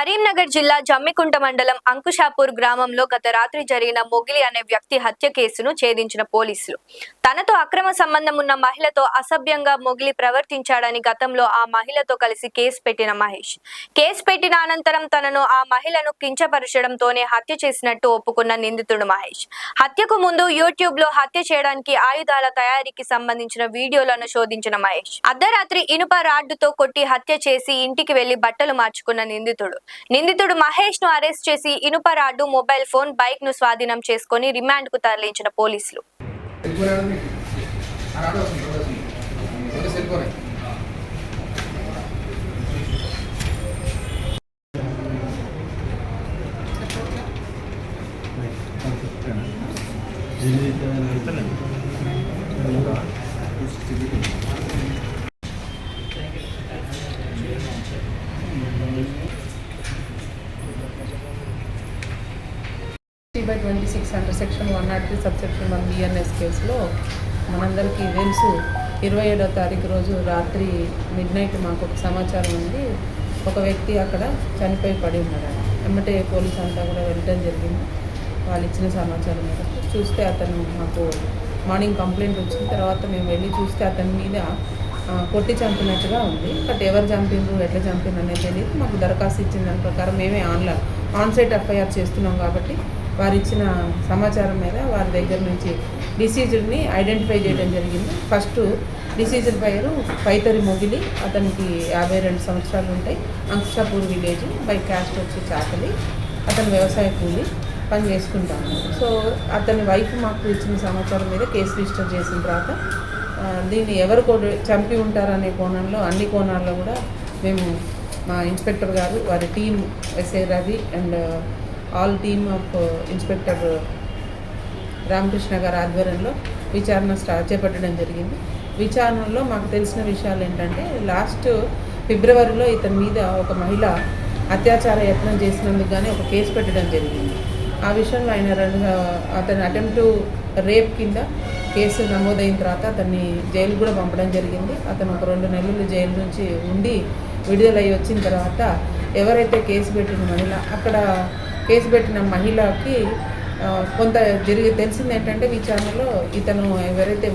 కరీంనగర్ జిల్లా జమ్మికుంట మండలం అంకుషాపూర్ గ్రామంలో గత రాత్రి జరిగిన మొగిలి అనే వ్యక్తి హత్య కేసును ఛేదించిన పోలీసులు తనతో అక్రమ సంబంధం ఉన్న మహిళతో అసభ్యంగా మొగిలి ప్రవర్తించాడని గతంలో ఆ మహిళతో కలిసి కేసు పెట్టిన మహేష్ కేసు పెట్టిన అనంతరం తనను ఆ మహిళను కించపరచడంతోనే హత్య చేసినట్టు ఒప్పుకున్న నిందితుడు మహేష్ హత్యకు ముందు యూట్యూబ్ లో హత్య చేయడానికి ఆయుధాల తయారీకి సంబంధించిన వీడియోలను శోధించిన మహేష్ అర్ధరాత్రి ఇనుప రాడ్డుతో కొట్టి హత్య చేసి ఇంటికి వెళ్లి బట్టలు మార్చుకున్న నిందితుడు మహేష్ ను అరెస్ట్ చేసి ఇనుప రాడ్డు మొబైల్ ఫోన్ బైక్ ను స్వాధీనం చేసుకుని రిమాండ్ కు తరలించిన పోలీసులు by 26 under section 103 subsection 1 BNS కేసులో మనందరికీ తెలుసు 27వ తారీఖు రోజు రాత్రి మిడ్నైట్ మాకు ఒక సమాచారం ఉంది. ఒక వ్యక్తి అక్కడ చనిపోయి పడి ఉన్నాడు. ఎమ్మటే పోలీసు అంతా కూడా వెళ్ళడం జరిగింది. వాళ్ళు ఇచ్చిన సమాచారం మేరకు చూస్తే అతను మాకు మార్నింగ్ కంప్లైంట్ వచ్చిన తర్వాత మేము వెళ్ళి చూస్తే అతని మీద కొట్టి చంపినట్టుగా ఉంది. బట్ ఎవరు చంపిండ్రు ఎట్లా చంపిండ్రు అనేది తెలియదు. మాకు దరఖాస్తు ఇచ్చిన దాని ప్రకారం మేమే ఆన్సైట్ ఎఫ్ఐఆర్ చేస్తున్నాం కాబట్టి వారు ఇచ్చిన సమాచారం మీద వారి దగ్గర నుంచి డిసీజ్డ్ని ఐడెంటిఫై చేయడం జరిగింది. ఫస్ట్ డిసీజ్డ్ పేరు పైతరి మొగిలి, అతనికి 52 సంవత్సరాలు ఉంటాయి. అంకుషాపూర్ విలేజ్, బై క్యాస్ట్ వచ్చి చాకలి. అతను వ్యవసాయ కూలి పని చేసుకుంటాను. సో అతని వైఫ్ మాకు ఇచ్చిన సమాచారం మీద కేసు రిజిస్టర్ చేసిన తర్వాత దీన్ని ఎవరు చంపి ఉంటారనే కోణంలో అన్ని కోణాల్లో కూడా మేము మా ఇన్స్పెక్టర్ గారు వారి team SI Ravi and all team of inspector Ramakrishna గారి ఆధ్వర్యంలో విచారణ చేపట్టడం జరిగింది. విచారణలో మాకు తెలిసిన విషయాలు ఏంటంటే లాస్ట్ ఫిబ్రవరిలో ఇతని మీద ఒక మహిళ అత్యాచార యత్నం చేసినందుకు కానీ ఒక కేసు పెట్టడం జరిగింది. ఆ విషయంలో అతని అటెంప్ట్ రేప్ కింద కేసు నమోదైన తర్వాత అతన్ని జైలు కూడా పంపడం జరిగింది. అతను ఒక 2 నెలలు జైలు నుంచి ఉండి విడుదలయ్యి వచ్చిన తర్వాత ఎవరైతే కేసు పెట్టిన మహిళ అక్కడ కేసు పెట్టిన మహిళకి కొంత తెలిసింది ఏంటంటే విచారణలో ఇతను ఎవరైతే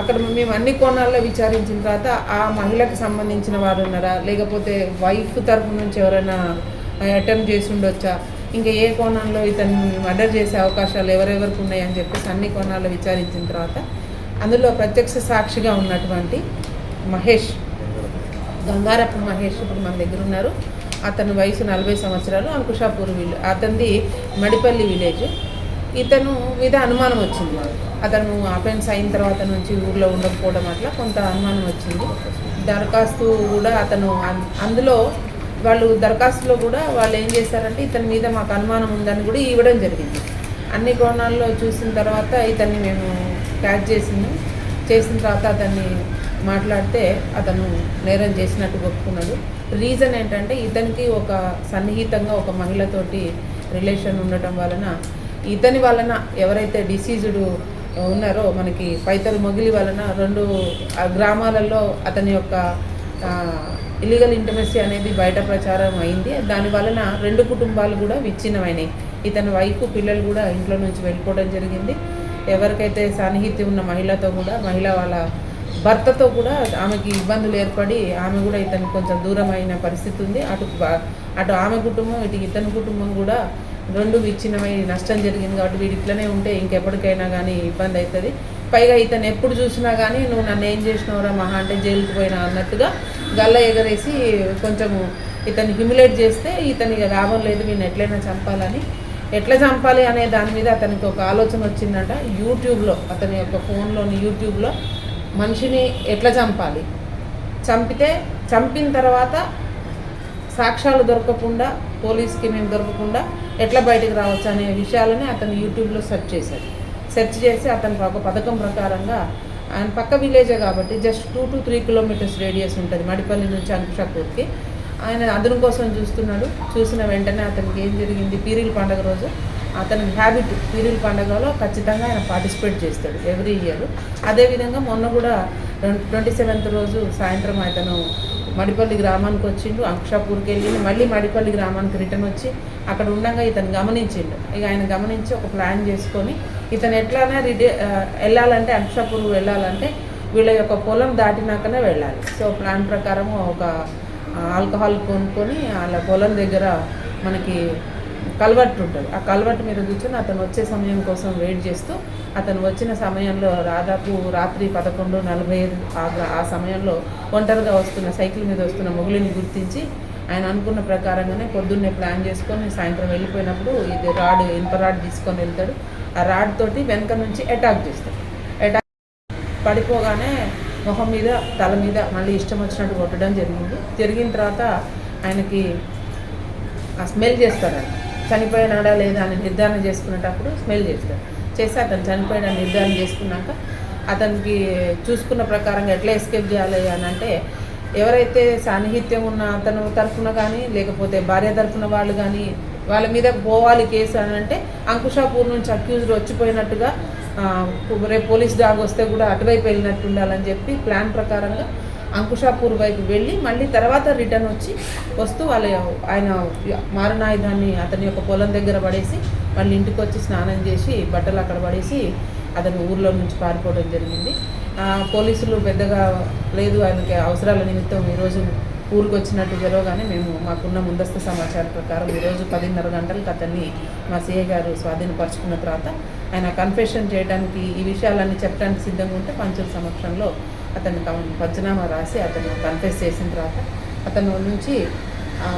అక్కడ మేము అన్ని కోణాల్లో విచారించిన తర్వాత ఆ మహిళకి సంబంధించిన వారు ఉన్నారా, లేకపోతే వైఫ్ తరఫు నుంచి ఎవరైనా అటెంప్ట్ చేసి ఉండొచ్చా, ఇంకా ఏ కోణంలో ఇతను మర్డర్ చేసే అవకాశాలు ఎవరెవరికి ఉన్నాయని చెప్పేసి అన్ని కోణాల్లో విచారించిన తర్వాత అందులో ప్రత్యక్ష సాక్షిగా ఉన్నటువంటి మహేష్, గంగారప్ప మహేష్ ఇప్పుడు మన దగ్గర ఉన్నారు. అతని వయసు 40 సంవత్సరాలు. అంకుషాపూర్ అతనిది మడిపల్లి విలేజ్. ఇతను మీద అనుమానం వచ్చింది. అతను అఫెన్స్ అయిన తర్వాత నుంచి ఊర్లో ఉండకపోవడం అట్లా కొంత అనుమానం వచ్చింది. దరఖాస్తు కూడా అతను అందులో వాళ్ళు దరఖాస్తులో కూడా వాళ్ళు ఏం చేశారంటే ఇతని మీద మాకు అనుమానం ఉందని కూడా ఇవ్వడం జరిగింది. అన్ని కోణాల్లో చూసిన తర్వాత ఇతన్ని మేము క్యాచ్ చేసిన తర్వాత అతన్ని మాట్లాడితే అతను నేరం చేసినట్టు ఒప్పుకున్నాడు. రీజన్ ఏంటంటే ఇతనికి ఒక సన్నిహితంగా ఒక మహిళతోటి రిలేషన్ ఉండటం వలన ఇతని వలన ఎవరైతే డిసీజుడు ఉన్నారో మనకి పైతరు మొగిలి వలన 2 గ్రామాలలో అతని యొక్క ఇల్లీగల్ ఇంటిమసీ అనేది బయట ప్రచారం అయింది. దాని వలన 2 కుటుంబాలు కూడా విచ్ఛిన్నమైనాయి. ఇతని వైఫ్ పిల్లలు కూడా ఇంట్లో నుంచి వెళ్ళిపోవడం జరిగింది. ఎవరికైతే సాన్నిహిత్యం ఉన్న మహిళతో కూడా మహిళ వాళ్ళ భర్తతో కూడా ఆమెకి ఇబ్బందులు ఏర్పడి ఆమె కూడా ఇతనికి కొంచెం దూరం అయిన పరిస్థితి ఉంది. అటు ఆమె కుటుంబం ఇటు ఇతని కుటుంబం కూడా 2 విచ్ఛిన్నమై నష్టం జరిగింది. కాబట్టి వీడు ఇట్లనే ఉంటే ఇంకెప్పటికైనా కానీ ఇబ్బంది అవుతుంది. పైగా ఇతను ఎప్పుడు చూసినా కానీ నువ్వు నన్ను ఏం చేసినవరా మహా అంటే జైలుకి పోయినా అన్నట్టుగా గల్ల ఎగరేసి కొంచెము ఇతన్ని హ్యూమిలేట్ చేస్తే ఇతనికి లాభం లేదు, వీడిని ఎట్లయినా చంపాలని. ఎట్లా చంపాలి అనే దాని మీద అతనికి ఒక ఆలోచన వచ్చిందంట. యూట్యూబ్లో అతని యొక్క ఫోన్లోని యూట్యూబ్లో మనిషిని ఎట్లా చంపాలి, చంపిన తర్వాత సాక్ష్యాలు దొరకకుండా పోలీస్కి మేము దొరకకుండా ఎట్లా బయటకు రావచ్చు అనే విషయాలని అతను యూట్యూబ్లో సెర్చ్ చేసి అతను ఒక పథకం ప్రకారంగా ఆయన పక్క విలేజే కాబట్టి జస్ట్ 2 to 3 కిలోమీటర్స్ రేడియస్ ఉంటుంది మడిపల్లి నుంచి అంకుషాపూర్కి. ఆయన అదును కోసం చూస్తున్నాడు. చూసిన వెంటనే అతనికి ఏం జరిగింది, పీరీల పండుగ రోజు అతని హ్యాబిట్ పీరీల పండుగలో ఖచ్చితంగా ఆయన పార్టిసిపేట్ చేస్తాడు ఎవ్రీ ఇయర్. అదేవిధంగా మొన్న కూడా 27th రోజు సాయంత్రం అతను మడిపల్లి గ్రామానికి వచ్చిండు, అంకుషాపూర్కి వెళ్ళిండు, మళ్ళీ మడిపల్లి గ్రామానికి రిటర్న్ వచ్చి అక్కడ ఉండగా ఇతను గమనించిండు. ఇక ఆయన గమనించి ఒక ప్లాన్ చేసుకొని ఇతను ఎట్లానే వెళ్ళాలంటే అంకుషాపూర్ వెళ్ళాలంటే వీళ్ళ యొక్క పొలం దాటినాకనే వెళ్ళాలి. సో ప్లాన్ ప్రకారం ఒక ఆల్కహాల్ కొనుక్కొని వాళ్ళ పొలం దగ్గర మనకి కల్వర్ట్ ఉంటుంది, ఆ కల్వర్ట్ మీద కూర్చొని అతను వచ్చే సమయం కోసం వెయిట్ చేస్తూ అతను వచ్చిన సమయంలో దాదాపు రాత్రి 11:45 ఆ సమయంలో ఒంటరిగా వస్తున్న సైకిల్ మీద వస్తున్న మొగులిని గుర్తించి ఆయన అనుకున్న ప్రకారంగానే పొద్దున్నే ప్లాన్ చేసుకొని సాయంత్రం వెళ్ళిపోయినప్పుడు ఇది ఇనుప రాడ్ తీసుకొని వెళ్తాడు. ఆ రాడ్ తోటి వెనక నుంచి అటాక్ చేస్తాడు. అటాక్ పడిపోగానే మొహం మీద తల మీద మళ్ళీ ఇష్టం వచ్చినట్టు కొట్టడం జరిగిన తర్వాత ఆయనకి ఆ స్మెల్ చేస్తాడు. చనిపోయినాడా లేదా అని నిర్ధారణ చేసుకునేటప్పుడు స్మెల్ చేసి అతను చనిపోయాడని నిర్ధారణ చేసుకున్నాక అతనికి చూసుకున్న ప్రకారంగా ఎట్లా ఎస్కేప్ చేయాలి అని అంటే ఎవరైతే సాన్నిహిత్యం ఉన్న అతను తరఫున కానీ లేకపోతే భార్య తరఫున వాళ్ళు కానీ వాళ్ళ మీద పోవాలి కేసు అని అంటే అంకుషాపూర్ నుంచి అక్యూజ్డ్ వచ్చిపోయినట్టుగా రేపు పోలీస్ డాగ్ వస్తే కూడా అటువైపు వెళ్ళినట్టు ఉండాలని చెప్పి ప్లాన్ ప్రకారంగా అంకుషాపూర్ వైపు వెళ్ళి మళ్ళీ తర్వాత రిటర్న్ వస్తూ ఆయన మారణాయుధాన్ని అతని యొక్క పొలం దగ్గర పడేసి మళ్ళీ ఇంటికి వచ్చి స్నానం చేసి బట్టలు అక్కడ పడేసి అతను ఊర్లో నుంచి పారిపోవడం జరిగింది. పోలీసులు పెద్దగా లేదు, ఆయనకి అవసరాల నిమిత్తం ఈరోజు ఊరికి వచ్చినట్టు జరగగానే మేము మాకున్న ముందస్తు సమాచారం ప్రకారం ఈరోజు 10:30 గంటలకు అతన్ని మా సిఐ గారు స్వాధీనపరుచుకున్న తర్వాత ఆయన కన్ఫెషన్ చేయడానికి ఈ విషయాలన్నీ చెప్పడానికి సిద్ధంగా ఉంటే పంచుల సమక్షంలో అతను పంచనామా రాసి అతను కన్ఫెస్ చేసిన తర్వాత అతను నుంచి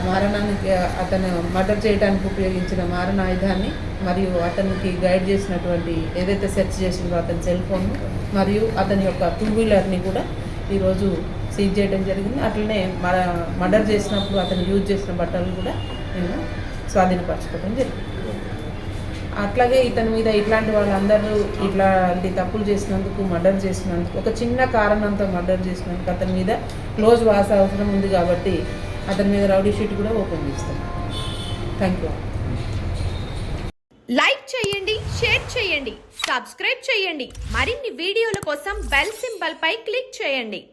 మారణానికి అతను మర్డర్ చేయడానికి ఉపయోగించిన మారణాయుధాన్ని మరియు అతనికి గైడ్ చేసినటువంటి ఏదైతే సెర్చ్ చేసిందో అతని సెల్ ఫోన్ మరియు అతని యొక్క 2-వీలర్ని కూడా ఈరోజు సీజ్ చేయడం జరిగింది. అట్లనే మర్డర్ చేసినప్పుడు అతను యూజ్ చేసిన బట్టలు కూడా నేను స్వాధీనపరచుకోవడం జరిగింది. అట్లాగే ఇతని మీద ఇట్లాంటి వాళ్ళందరూ ఇట్లాంటి తప్పులు చేసినందుకు మర్డర్ చేసినందుకు ఒక చిన్న కారణంతో మర్డర్ చేసినందుకు అతని మీద క్లోజ్ వాస అవసరం ఉంది కాబట్టి అతని మీద రౌడీ షీట్ కూడా ఓపెన్ చేస్తాం. Thank you. లైక్ చేయండి, షేర్ చేయండి, సబ్స్క్రైబ్ చేయండి. మరిన్ని వీడియోల కోసం బెల్ సింబల్ పై క్లిక్ చేయండి.